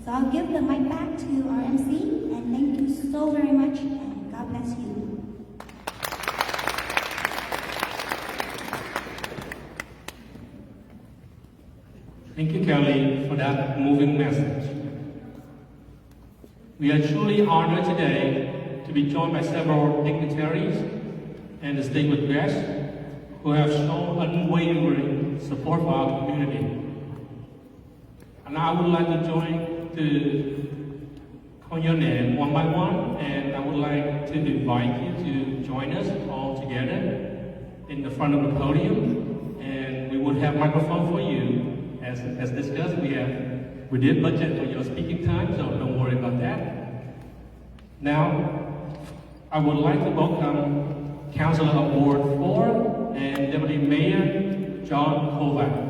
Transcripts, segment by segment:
So I'll give the mic back to our MC, and thank you so very much, and God bless you. Thank you, Kelly, for that moving message. We are truly honored today to be joined by several dignitaries and distinguished guests who have shown unwavering support for our community. And I would like to join to call your name one by one, and I would like to invite you to join us all together in the front of the podium, and we would have microphone for you. As discussed, we did budget for your speaking time, so don't worry about that. Now, I would like to welcome Councilor of Ward 4 and Deputy Mayor John Kovac.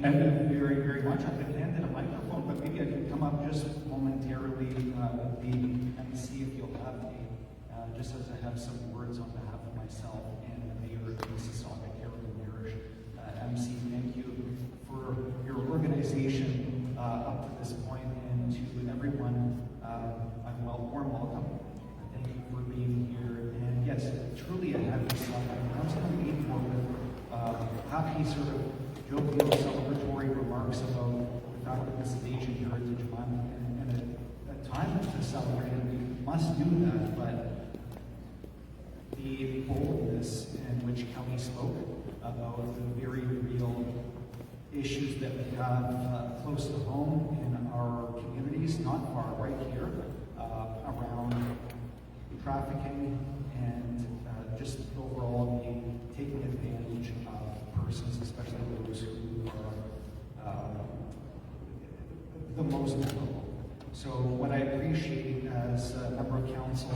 Thank you very, very much. I've been handed a microphone, but maybe I can come up just momentarily with the MC if you'll have me, just as I have some words on behalf of myself and the Mayor of Mississauga, Carolyn Parrish. MC, thank you for your organization up to this point, and to everyone, warm welcome. Thank you for being here. And yes, truly a happy Sunday. I'm just going to lead with happy sort of jovial celebratory remarks about the fact that this is Asian Heritage Month, and a time to celebrate, and we must do that, but the boldness in which Kelly spoke about the very real issues that we have close to home in our communities, not far, right here, around trafficking and just overall taking advantage of persons, especially those who are the most vulnerable. So what I appreciate as a member of council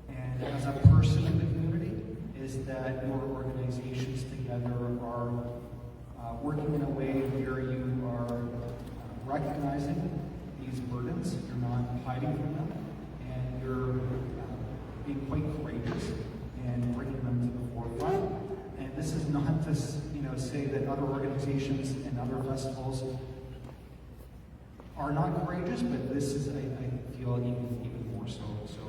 and as a person in the community is that your organizations together are working in a way where you are recognizing these burdens, you're not hiding from them, and you're being quite courageous and bringing them to the forefront. And this is not to say that other organizations and other festivals are not courageous, but this is, I feel, even more so. So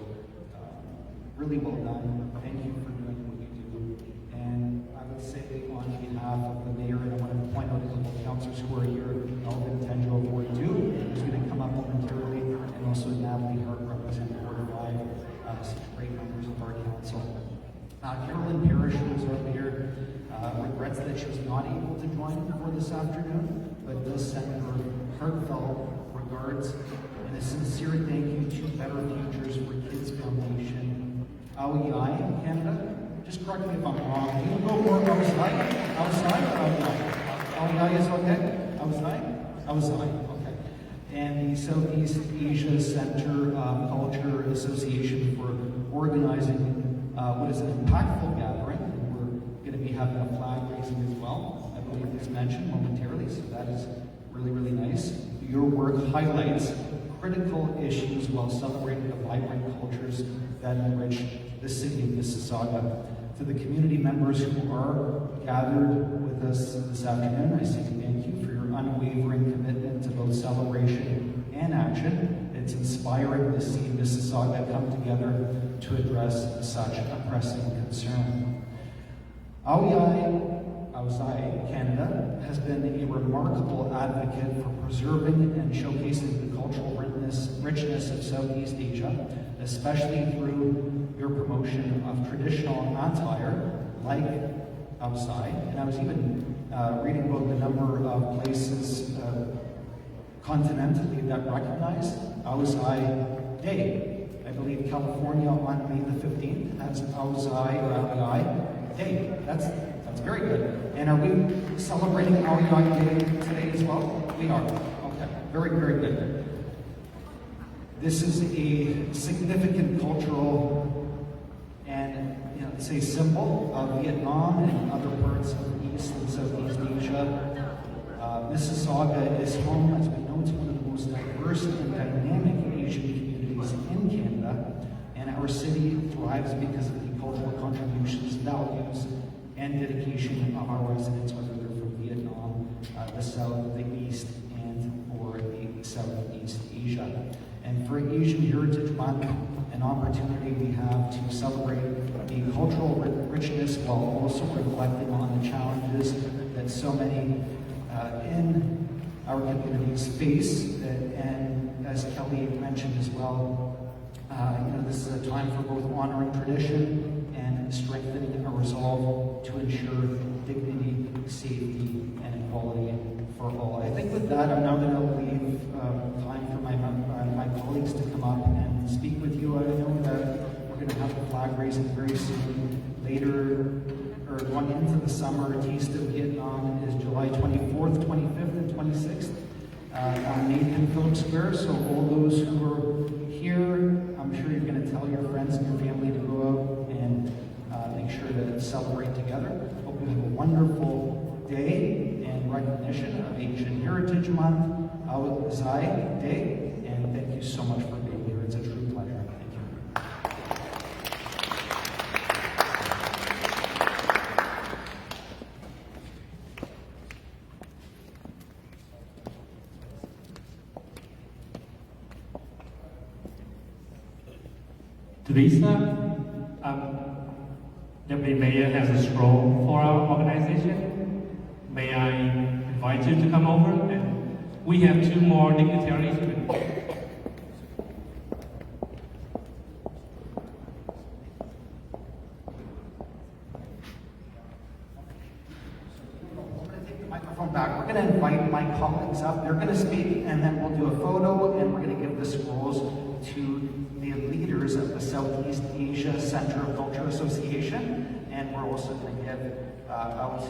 really well done. Thank you for doing what you do. And I would say on behalf of the mayor, and I want to point out a couple of councillors who are here, Alvin Tenjo of Ward 2, who's going to come up momentarily, and also Natalie Hart, representing Ward 5, such great members of our council. Carolyn Parrish, who's up here, regrets that she was not able to join for this afternoon, but does send her heartfelt regards and a sincere thank you to Better Futures for Kids Foundation, AOEI in Canada. Just correct me if I'm wrong. You can go more outside? Outside or outside? AOEI is okay? Outside, okay. And the Southeast Asia Center Culture Association for organizing what is an impactful gathering. And we're going to be having a flag raising as well, I believe it's mentioned momentarily, so that is really, really nice. Your work highlights critical issues while celebrating the vibrant cultures that enrich the city of Mississauga. To the community members who are gathered with us this afternoon, I say thank you for your unwavering commitment to both celebration and action. It's inspiring to see Mississauga come together to address such a pressing concern. AOEI Canada has been a remarkable advocate for preserving and showcasing the cultural richness of Southeast Asia, especially through your promotion of traditional attire like outside. And I was even reading about the number of places continentally that recognize Outside Day. I believe California on May the 15th has Outside or AOEI Day. That's very good. And are we celebrating AOEI Day today as well? We are. Okay. Very, very good. This is a significant cultural and, say, symbol of Vietnam and other parts of East and Southeast Asia. Mississauga is home, as we know, to one of the most diverse and dynamic Asian communities in Canada, and our city thrives because of the cultural contributions, values, and dedication of our residents, whether the South, the East, and for the Southeast Asia. And for Asian Heritage Month, an opportunity we have to celebrate the cultural richness while also reflecting on the challenges that so many in our communities face. And as Kelly mentioned as well, this is a time for both honoring tradition and strengthening our resolve to ensure dignity, safety, and equality for all. I think with that, I'm now going to leave time for my colleagues to come up and speak with you. I know that we're going to have the flag raising very soon. Later, or going into the summer, Taste of Vietnam is July 24th, 25th, and 26th on Nathan Phillips Square. So all those who are here, I'm sure you're going to tell your friends and your family to go out and make sure to celebrate together. Hope you have a wonderful day in recognition of Asian Heritage Month, Awit Zai Day, and thank you so much for being here. It's a true pleasure. Thank you. Teresa, Deputy Mayor has a stroll for our organization. May I invite you to come over? And we have two more dignitaries. Microphone back. We're going to invite my colleagues up. They're going to speak, and then we'll do a photo, and we're going to give the scrolls to the leaders of the Southeast Asia Center of Culture Association, and we're also going to give out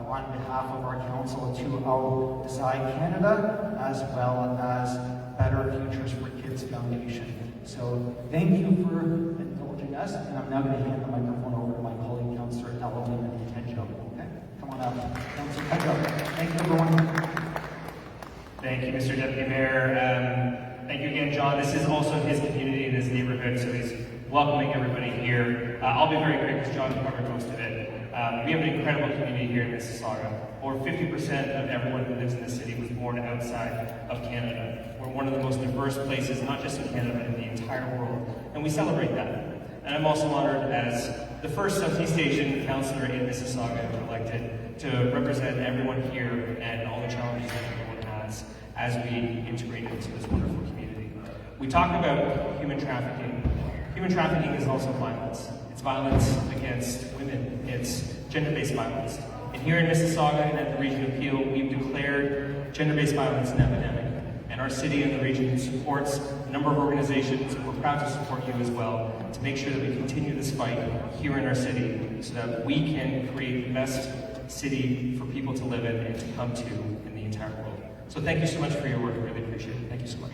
on behalf of our council to our Zai Canada, as well as Better Futures for Kids Foundation. So thank you for indulging us, and I'm now going to hand the microphone over to my colleague, Councillor Evelyn Tenjo. Okay, come on up, Councillor Tenjo. Thank you, everyone. Thank you, Mr. Deputy Mayor. Thank you again, John. This is also his community and his neighborhood, so he's welcoming everybody here. I'll be very quick because John covered most of it. We have an incredible community here in Mississauga. Over 50% of everyone who lives in the city was born outside of Canada. We're one of the most diverse places, not just in Canada, but in the entire world. And we celebrate that. And I'm also honored as the first Southeast Asian councillor in Mississauga elected to represent everyone here and all the challenges that everyone has as we integrate into this wonderful community. We talk about human trafficking. Human trafficking is also violence. It's violence against women. It's gender-based violence. And here in Mississauga and at the Region of Peel, we've declared gender-based violence an epidemic. And our city and the region supports a number of organizations. We're proud to support you as well to make sure that we continue this fight here in our city so that we can create the best city for people to live in and to come to in the entire world. So thank you so much for your work. I really appreciate it. Thank you so much.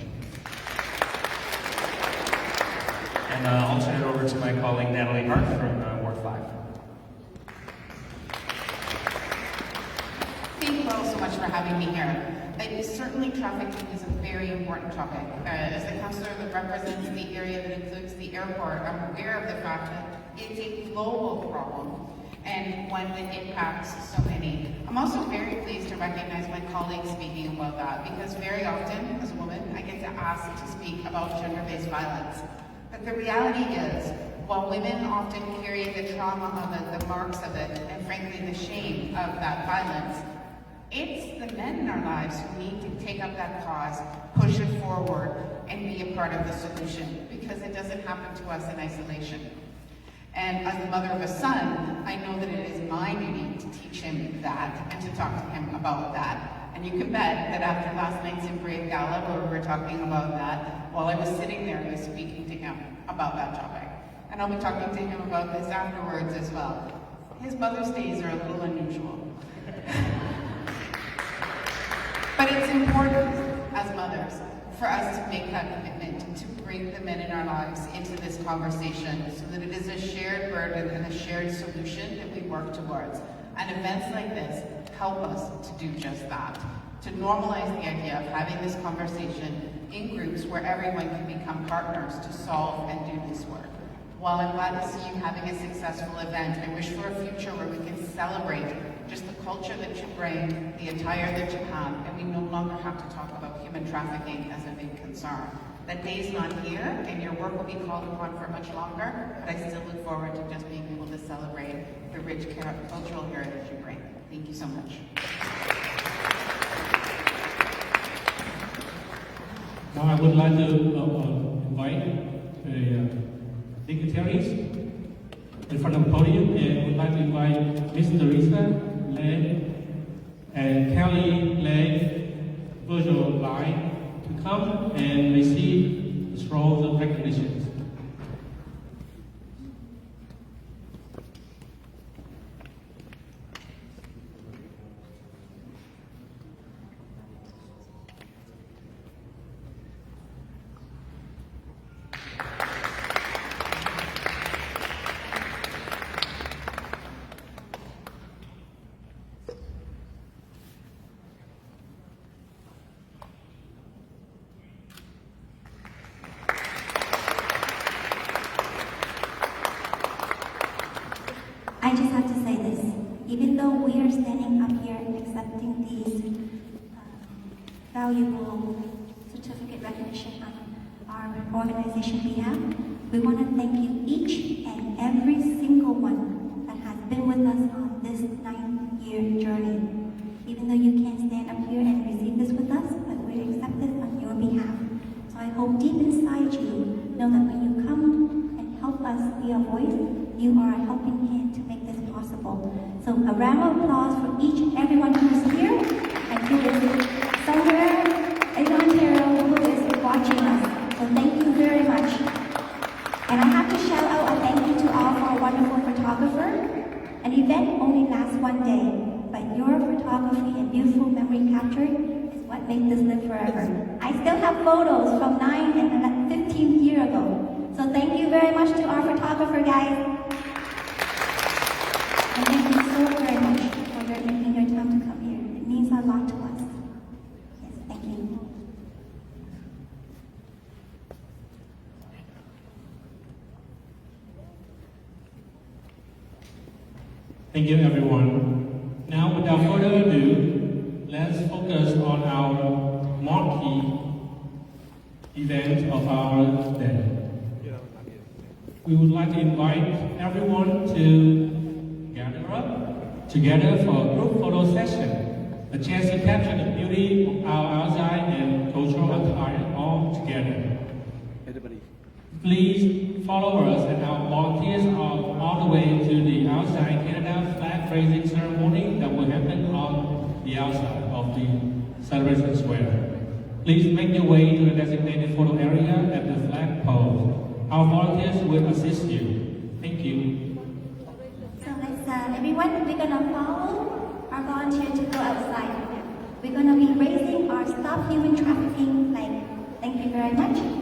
And I'll turn it over to my colleague Natalie Hart from Ward 5. Thank you all so much for having me here. Certainly trafficking is a very important topic. As the councillor that represents the area that includes the airport, I'm aware of the fact that it's a global problem and one that impacts so many. I'm also very pleased to recognize my colleagues speaking about that because very often, as a woman, I get to ask to speak about gender-based violence. But the reality is, while women often carry the trauma of it, the marks of it, and frankly the shame of that violence, it's the men in our lives who need to take up that cause, push it forward, and be a part of the solution because it doesn't happen to us in isolation. And as the mother of a son, I know that it is my duty to teach him that and to talk to him about that. And you can bet that after last night's in Brave Gala, where we were talking about that, while I was sitting there, I was speaking to him about that topic. And I'll be talking to him about this afterwards as well. His Mother's Days are a little unusual. But it's important, as mothers, for us to make that commitment to bring the men in our lives into this conversation so that it is a shared burden and a shared solution that we work towards. And events like this help us to do just that, to normalize the idea of having this conversation in groups where everyone can become partners to solve and do this work. While I'm glad to see you having a successful event, I wish for a future where we can celebrate just the culture that you bring, the attire that you have, and we no longer have to talk about human trafficking as a big concern. That day's not here, and your work will be called upon for much longer, but I still look forward to just being able to celebrate the rich cultural heritage you bring. Thank you so much. Now I would like to invite the dignitaries in front of the podium, and would like to invite Ms. Teresa Lei and Kelly Lei virtual line to come and receive the scrolls of recognition. I just have to say this. Even though we are standing up here accepting these valuable certificate recognition on our organization behalf, we want to thank you each and every single one that has been with us on this 9-year journey. Even though you can't stand up here and receive this with us, but we accept this on your behalf. So I hope deep inside you know that when you come and help us be a voice, you are a helping hand to make this possible. So a round of applause for each and everyone who is here and who is somewhere in Ontario who is watching us. So thank you very much. And I have to shout out a thank you to all of our wonderful photographer. An event only lasts one day, but your photography and beautiful memory capture is what makes this live forever. I still have photos from 9 and 15 years ago. So thank you very much to our photographer, guys. And thank you so very much for making your time to come here. It means a lot to us. Yes, thank you. Thank you, everyone. Now, without further ado, let's focus on our marquee event of our day. We would like to invite everyone to gather up together for a group photo session, a chance to capture the beauty of our outside and cultural attire all together. Please follow us and our volunteers all the way to the outside Canada flag raising ceremony that will happen on the outside of the celebration square. Please make your way to the designated photo area at the flag pole. Our volunteers will assist you. Thank you. So let's, everyone, we're gonna follow our volunteer to go outside. We're gonna be raising our Stop Human Trafficking flag. Thank you very much.